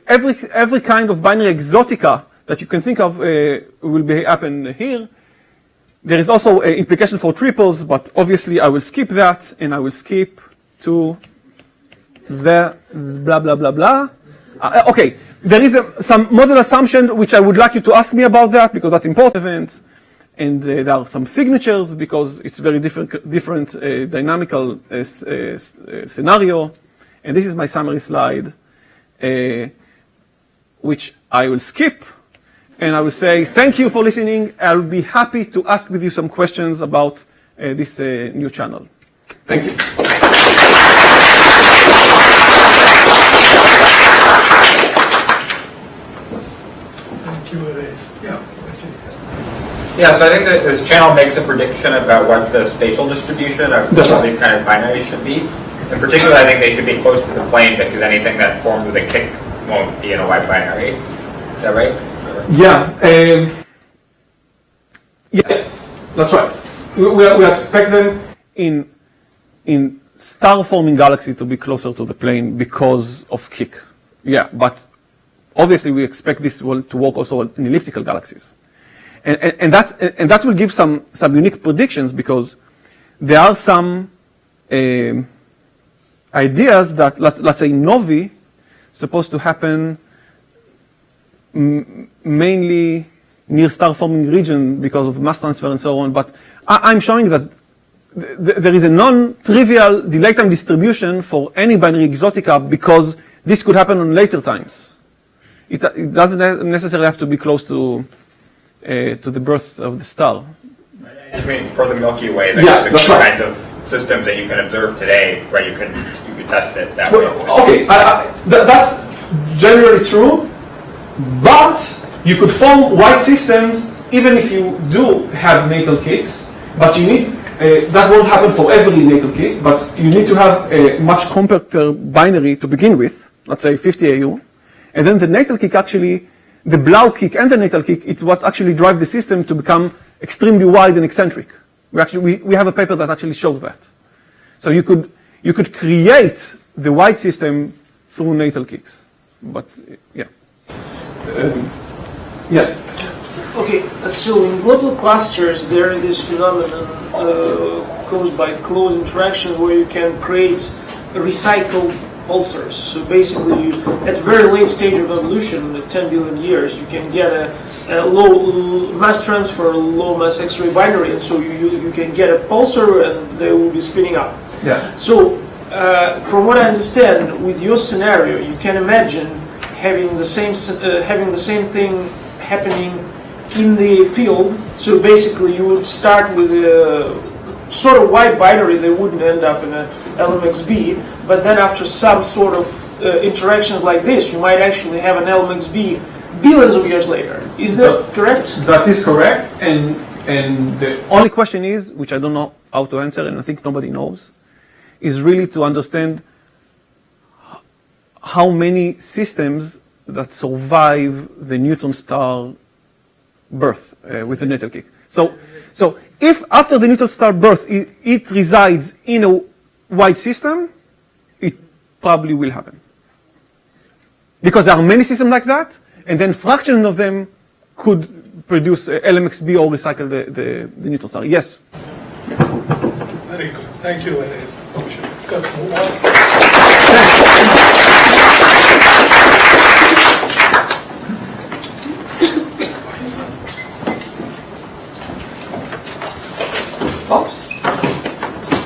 every kind of binary exotica that you can think of will happen here. There is also an implication for triples, but obviously I will skip that, and I will skip to the blah, blah, blah, blah. Okay, there is some model assumption which I would like you to ask me about that, because that's important. And there are some signatures, because it's very different dynamical scenario. And this is my summary slide, which I will skip. And I will say, thank you for listening. I'll be happy to ask with you some questions about this new channel. Thank you. Thank you, Reyes. Yeah. Yeah, so I think that this channel makes a prediction about what the spatial distribution of these kind of binaries should be. In particular, I think they should be close to the plane, because anything that formed with a kick won't be in a wide binary. Is that right? Yeah, that's right. We expect them in star-forming galaxies to be closer to the plane because of kick. Yeah, but obviously we expect this to work also in elliptical galaxies, and that will give some unique predictions, because there are some ideas that let's say novae supposed to happen mainly near star-forming region because of mass transfer and so on. But I'm showing that there is a non-trivial delay time distribution for any binary exotica, because this could happen on later times. It doesn't necessarily have to be close to the birth of the star. I mean, for the Milky Way, the kinds of systems that you can observe today, where you can test it that way. Okay, that's generally true. But you could form wide systems even if you do have natal kicks, but you need, that won't happen for every natal kick, but you need to have a much compacter binary to begin with, let's say 50 AU, and then the natal kick actually, the Blau kick and the natal kick, it's what actually drive the system to become extremely wide and eccentric. We have a paper that actually shows that. So you could create the wide system through natal kicks. But yeah. Yeah. Okay, so in global clusters, there is this phenomenon caused by close interactions where you can create recycled pulsars. So basically, at a very late stage of evolution, 10 billion years, you can get a low mass transfer, low mass X-ray binary, and so you can get a pulsar and they will be spinning up. Yeah. So from what I understand, with your scenario, you can imagine having the same thing happening in the field. So basically, you would start with a sort of wide binary. They wouldn't end up in a LMXB, but then after some sort of interactions like this, you might actually have an LMXB billions of years later. Is that correct? That is correct, and the only question is, which I don't know how to answer, and I think nobody knows, is really to understand how many systems that survive the neutron star birth with the natal kick. So if after the neutron star birth it resides in a wide system, it probably will happen. Because there are many systems like that, and then fraction of them could produce LMXB or recycle the neutron star. Yes? Very good. Thank you, Elias.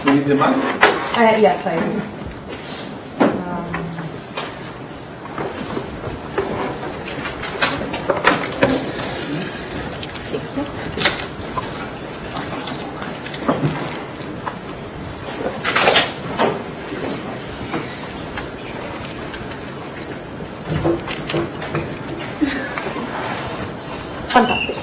You need the mic? Yes, I do. Fantastic.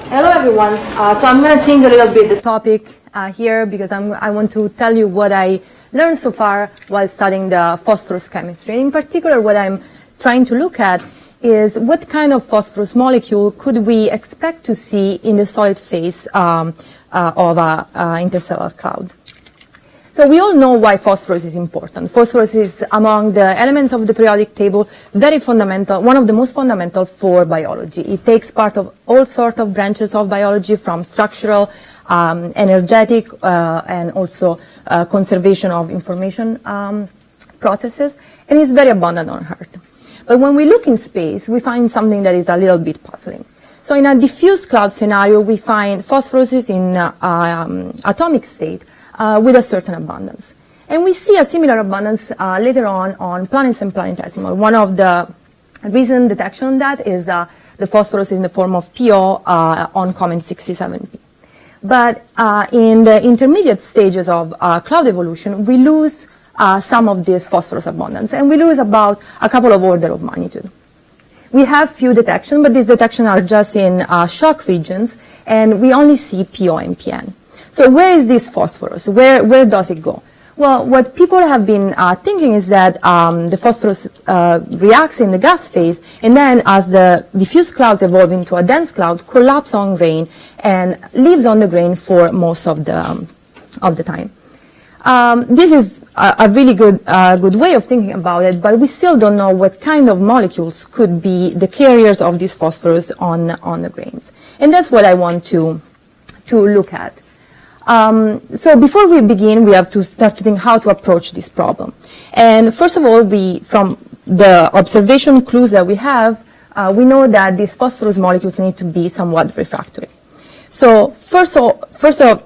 Hello, everyone. So I'm going to change a little bit the topic here because I want to tell you what I learned so far while studying the phosphorus chemistry. In particular, what I'm trying to look at is what kind of phosphorus molecule could we expect to see in the solid phase of an interstellar cloud. So we all know why phosphorus is important. Phosphorus is among the elements of the periodic table, very fundamental, one of the most fundamental for biology. It takes part of all sorts of branches of biology, from structural, energetic, and also conservation of information processes, and is very abundant on Earth. But when we look in space, we find something that is a little bit puzzling. So in a diffuse cloud scenario, we find phosphorus is in atomic state, with a certain abundance. And we see a similar abundance later on planets and planetesimal. One of the recent detection on that is the phosphorus in the form of PO on comet 67P. But in the intermediate stages of cloud evolution, we lose some of this phosphorus abundance, and we lose about a couple of order of magnitude. We have few detections, but these detections are just in shock regions, and we only see PO and PN. So where is this phosphorus? Where does it go? Well, what people have been thinking is that the phosphorus reacts in the gas phase, and then as the diffuse clouds evolve into a dense cloud, collapse on grain and lives on the grain for most of the time. This is a really good way of thinking about it, but we still don't know what kind of molecules could be the carriers of this phosphorus on the grains. And that's what I want to look at. So before we begin, we have to start to think how to approach this problem. And first of all, from the observation clues that we have, we know that these phosphorus molecules need to be somewhat refractory. So first of all,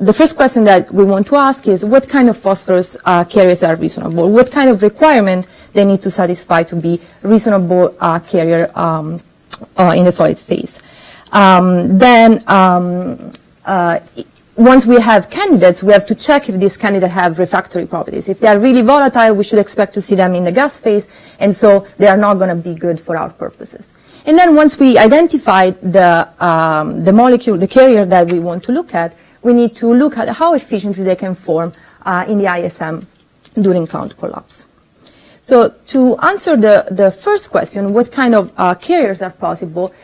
the first question that we want to ask is what kind of phosphorus carriers are reasonable? What kind of requirement they need to satisfy to be reasonable carrier in the solid phase? Once we have candidates, we have to check if these candidates have refractory properties. If they are really volatile, we should expect to see them in the gas phase, and so they are not going to be good for our purposes. And then once we identify the molecule, the carrier that we want to look at, we need to look at how efficiently they can form in the ISM during cloud collapse. So to answer the first question, what kind of carriers are possible,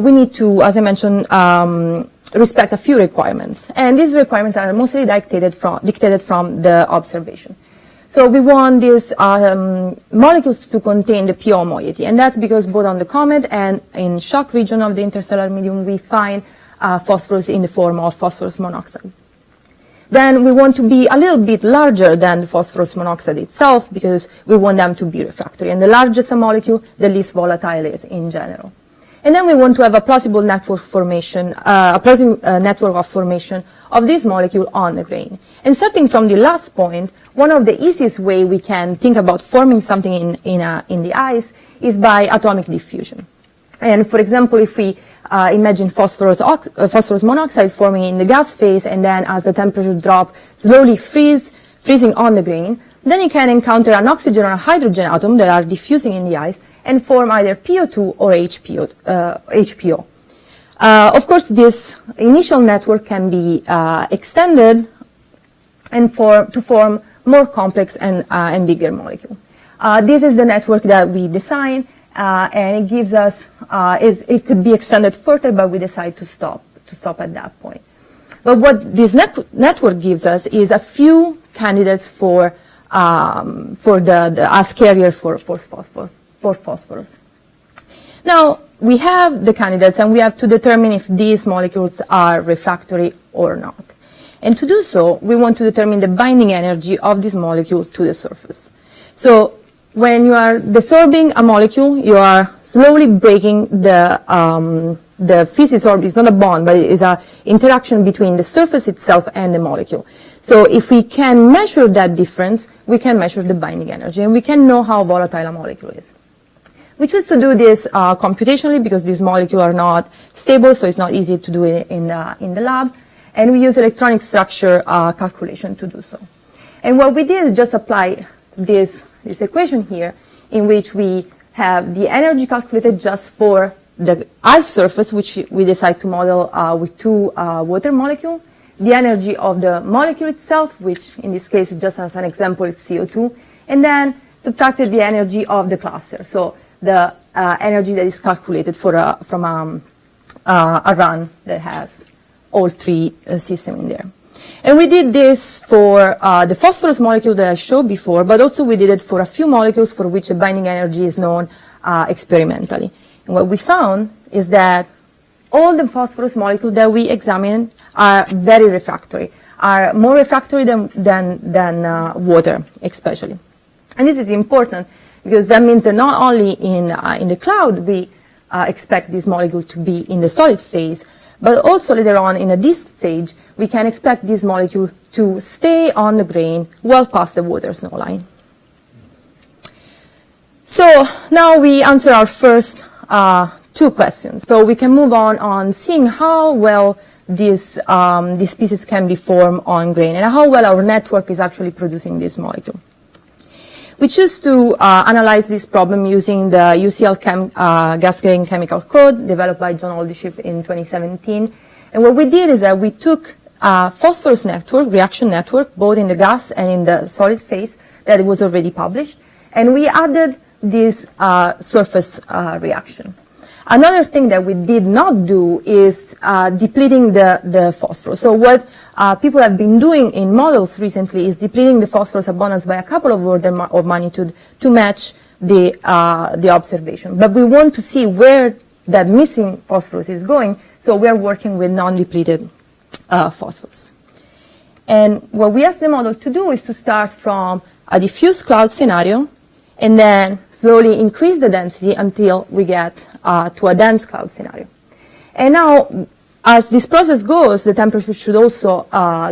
we need to, as I mentioned, respect a few requirements. And these requirements are mostly dictated from the observation. So we want these molecules to contain the pure moiety, and that's because both on the comet and in shock region of the interstellar medium, we find phosphorus in the form of phosphorus monoxide. Then we want to be a little bit larger than the phosphorus monoxide itself because we want them to be refractory. And the larger a molecule, the least volatile it is in general. And then we want to have a plausible network formation, network of formation of this molecule on the grain. And starting from the last point, one of the easiest way we can think about forming something in the ice is by atomic diffusion. And for example, if we imagine phosphorus monoxide forming in the gas phase, and then as the temperature drops, slowly freezing on the grain, then you can encounter an oxygen or a hydrogen atom that are diffusing in the ice and form either PO2 or HPO. Of course, this initial network can be extended and to form more complex and bigger molecule. This is the network that we design, and it gives us, it could be extended further, but we decide to stop at that point. But what this network gives us is a few candidates for the as carrier for phosphorus. Now, we have the candidates, and we have to determine if these molecules are refractory or not. And to do so, we want to determine the binding energy of this molecule to the surface. So when you are desorbing a molecule, you are slowly breaking the physis orb. It's not a bond, but it is an interaction between the surface itself and the molecule. So if we can measure that difference, we can measure the binding energy, and we can know how volatile a molecule is. We choose to do this computationally because these molecules are not stable, so it's not easy to do it in the lab. And we use electronic structure calculation to do so. And what we did is just apply this equation here, in which we have the energy calculated just for the ice surface, which we decide to model with two water molecules, the energy of the molecule itself, which in this case, just as an example, it's CO2, and then subtracted the energy of the cluster, so the energy that is calculated from a run that has all three systems in there. And we did this for the phosphorus molecule that I showed before, but also we did it for a few molecules for which the binding energy is known experimentally. And what we found is that all the phosphorus molecules that we examined are very refractory, are more refractory than water, especially. And this is important because that means that not only in the cloud we expect this molecule to be in the solid phase, but also later on in a disk stage, we can expect this molecule to stay on the grain well past the water snow line. So now we answer our first two questions. So we can move on seeing how well these species can be formed on grain and how well our network is actually producing this molecule. We choose to analyze this problem using the UCL gas grain chemical code developed by John Aldership in 2017. And what we did is that we took a phosphorus network, reaction network, both in the gas and in the solid phase that was already published, and we added this surface reaction. Another thing that we did not do is depleting the phosphorus. So what people have been doing in models recently is depleting the phosphorus abundance by a couple of orders of magnitude to match the observation. But we want to see where that missing phosphorus is going, so we are working with non-depleted phosphorus. And what we ask the model to do is to start from a diffuse cloud scenario and then slowly increase the density until we get to a dense cloud scenario. And now, as this process goes, the temperature should also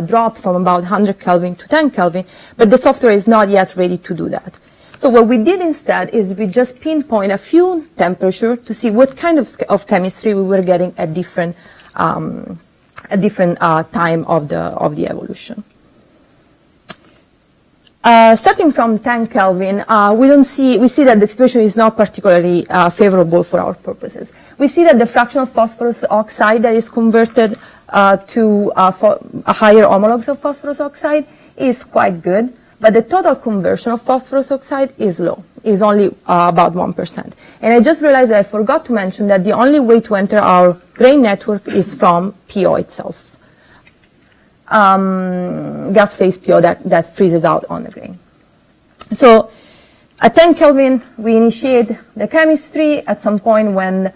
drop from about 100 Kelvin to 10 Kelvin, but the software is not yet ready to do that. So what we did instead is we just pinpoint a few temperatures to see what kind of chemistry we were getting at different time of the evolution. Starting from 10 Kelvin, we see that the situation is not particularly favorable for our purposes. We see that the fraction of phosphorus oxide that is converted to a higher homologs of phosphorus oxide is quite good, but the total conversion of phosphorus oxide is low, is only about 1%. And I just realized that I forgot to mention that the only way to enter our grain network is from PO itself, gas phase PO that freezes out on the grain. So at 10 Kelvin, we initiate the chemistry at some point when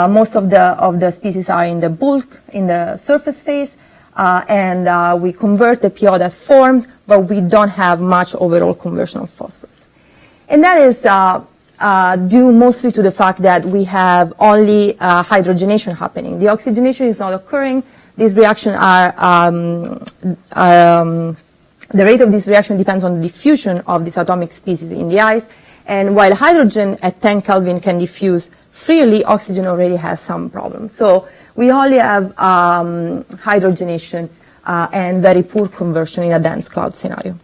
most of the species are in the bulk, in the surface phase, and we convert the PO that formed, but we don't have much overall conversion of phosphorus. And that is due mostly to the fact that we have only hydrogenation happening. The oxygenation is not occurring. These reactions the rate of this reaction depends on the diffusion of this atomic species in the ice. And while hydrogen at 10 Kelvin can diffuse freely, oxygen already has some problem. So we only have hydrogenation and very poor conversion in a dense cloud scenario.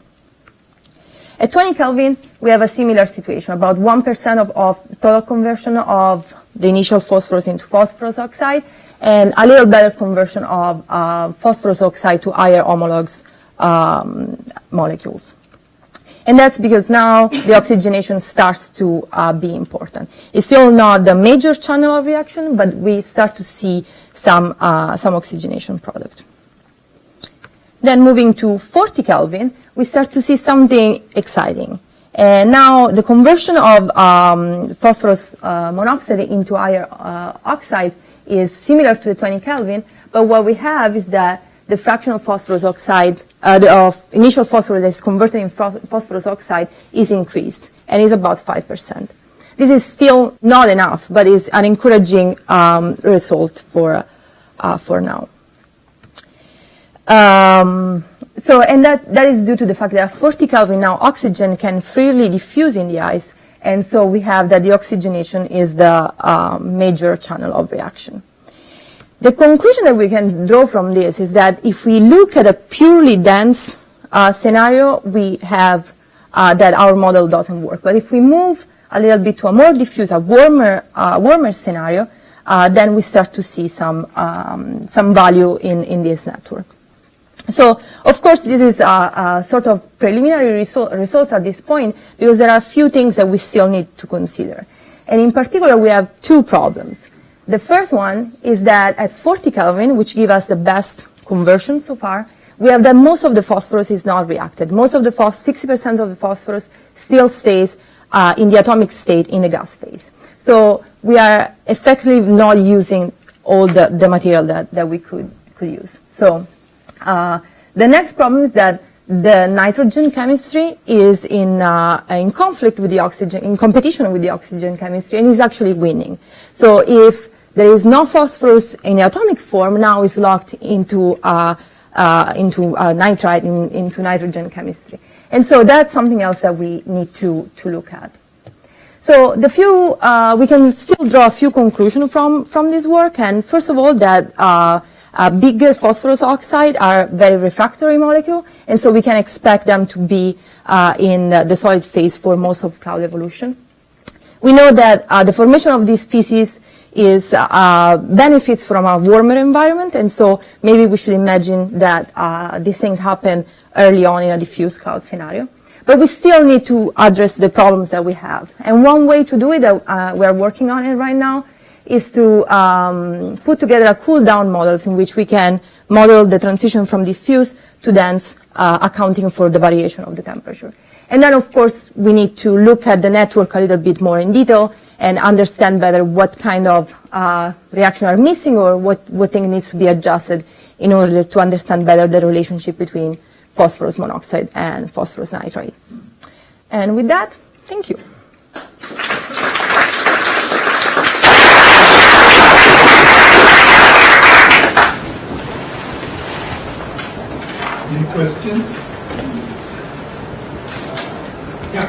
At 20 Kelvin, we have a similar situation, about 1% of total conversion of the initial phosphorus into phosphorus oxide, and a little better conversion of phosphorus oxide to higher homologs molecules. And that's because now the oxygenation starts to be important. It's still not the major channel of reaction, but we start to see some oxygenation product. Then moving to 40 Kelvin, we start to see something exciting. And now the conversion of phosphorus monoxide into higher oxide is similar to the 20 Kelvin, but what we have is that the fraction of phosphorus oxide, of initial phosphorus that is converted in phosphorus oxide is increased and is about 5%. This is still not enough, but is an encouraging result for now. And that is due to the fact that at 40 Kelvin now oxygen can freely diffuse in the ice, and so we have that the oxygenation is the major channel of reaction. The conclusion that we can draw from this is that if we look at a purely dense scenario, we have that our model doesn't work. But if we move a little bit to a more diffuse, a warmer scenario, then we start to see some value in this network. So, of course, this is a sort of preliminary results at this point, because there are a few things that we still need to consider. And in particular, we have two problems. The first one is that at 40 Kelvin, which give us the best conversion so far, we have that most of the phosphorus is not reacted. Most of the 60% of the phosphorus still stays in the atomic state in the gas phase. So we are effectively not using all the material that we could use. So the next problem is that the nitrogen chemistry is in conflict with the oxygen, in competition with the oxygen chemistry, and is actually winning. So if there is no phosphorus in the atomic form, now is locked into nitrite, into nitrogen chemistry. And so that's something else that we need to look at. So we can still draw a few conclusions from this work. And first of all, that bigger phosphorus oxide are very refractory molecule, and so we can expect them to be in the solid phase for most of cloud evolution. We know that the formation of these species is benefits from a warmer environment, and so maybe we should imagine that these things happen early on in a diffuse cloud scenario. But we still need to address the problems that we have. And one way to do it, that we're working on it right now, is to put together a cool-down models in which we can model the transition from diffuse to dense, accounting for the variation of the temperature. And then, of course, we need to look at the network a little bit more in detail and understand better what kind of reaction are missing, or what thing needs to be adjusted in order to understand better the relationship between phosphorus monoxide and phosphorus nitrate. And with that, thank you. Any questions? Yeah.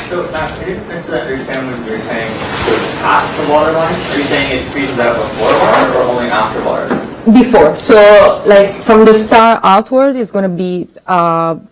So, can you understand when you're saying goes past the water line? Are you saying it freezes out before water or only after water? Before. So, like, from the star outward, it's going to be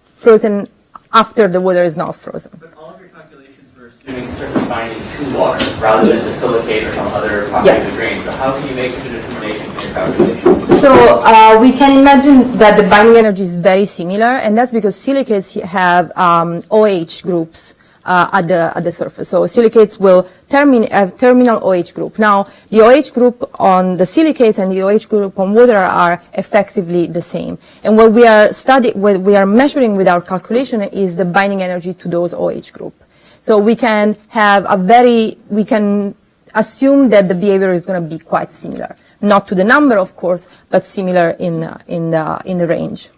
frozen after the water is not frozen. But all of your calculations were assuming certain binding to water rather than to silicate or some other property of the grain. So how can you make such a determination in your calculations? We can imagine that the binding energy is very similar, and that's because silicates have OH groups at the surface. So silicates will have terminal OH group. Now, the OH group on the silicates and the OH group on water are effectively the same. And what we are measuring with our calculation is the binding energy to those OH group. So we can assume that the behavior is going to be quite similar. Not to the number, of course, but similar in the range.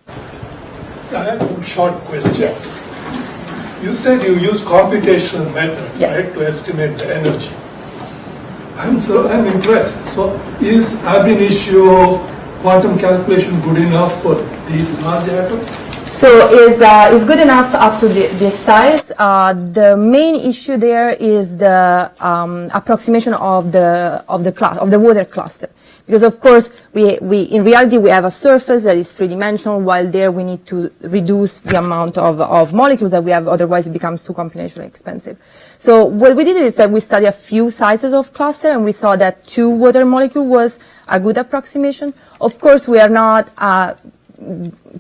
I have one short question. Yes. You said you use computational methods, Yes. right, to estimate the energy. I'm impressed. So is ab initio quantum calculation good enough for these large atoms? So is good enough up to this size. The main issue there is the approximation of the water cluster, because of course we in reality we have a surface that is three-dimensional, while there we need to reduce the amount of molecules that we have, otherwise it becomes too computationally expensive. So what we did is that we studied a few sizes of cluster, and we saw that 2 water molecule was a good approximation. Of course, we are not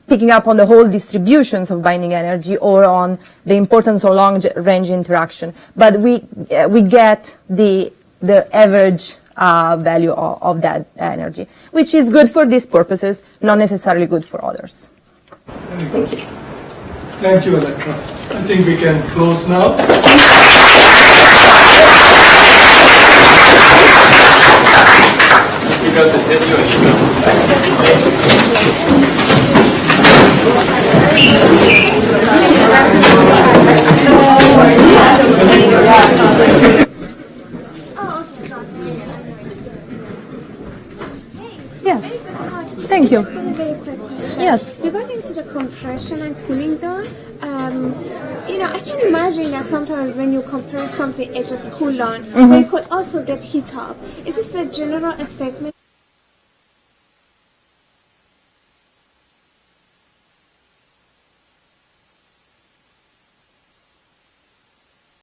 picking up on the whole distributions of binding energy or on the importance of long-range interaction, but we get the average value of that energy, which is good for these purposes, not necessarily good for others. Thank you. Thank you, Electra. I think we can close now. Because it's in you. Yes. Thank you. Just a very quick question. Yes. Regarding to the compression and cooling though, I can imagine that sometimes when you compress something, it just cool down, but it could also get heat up. Is this a general statement?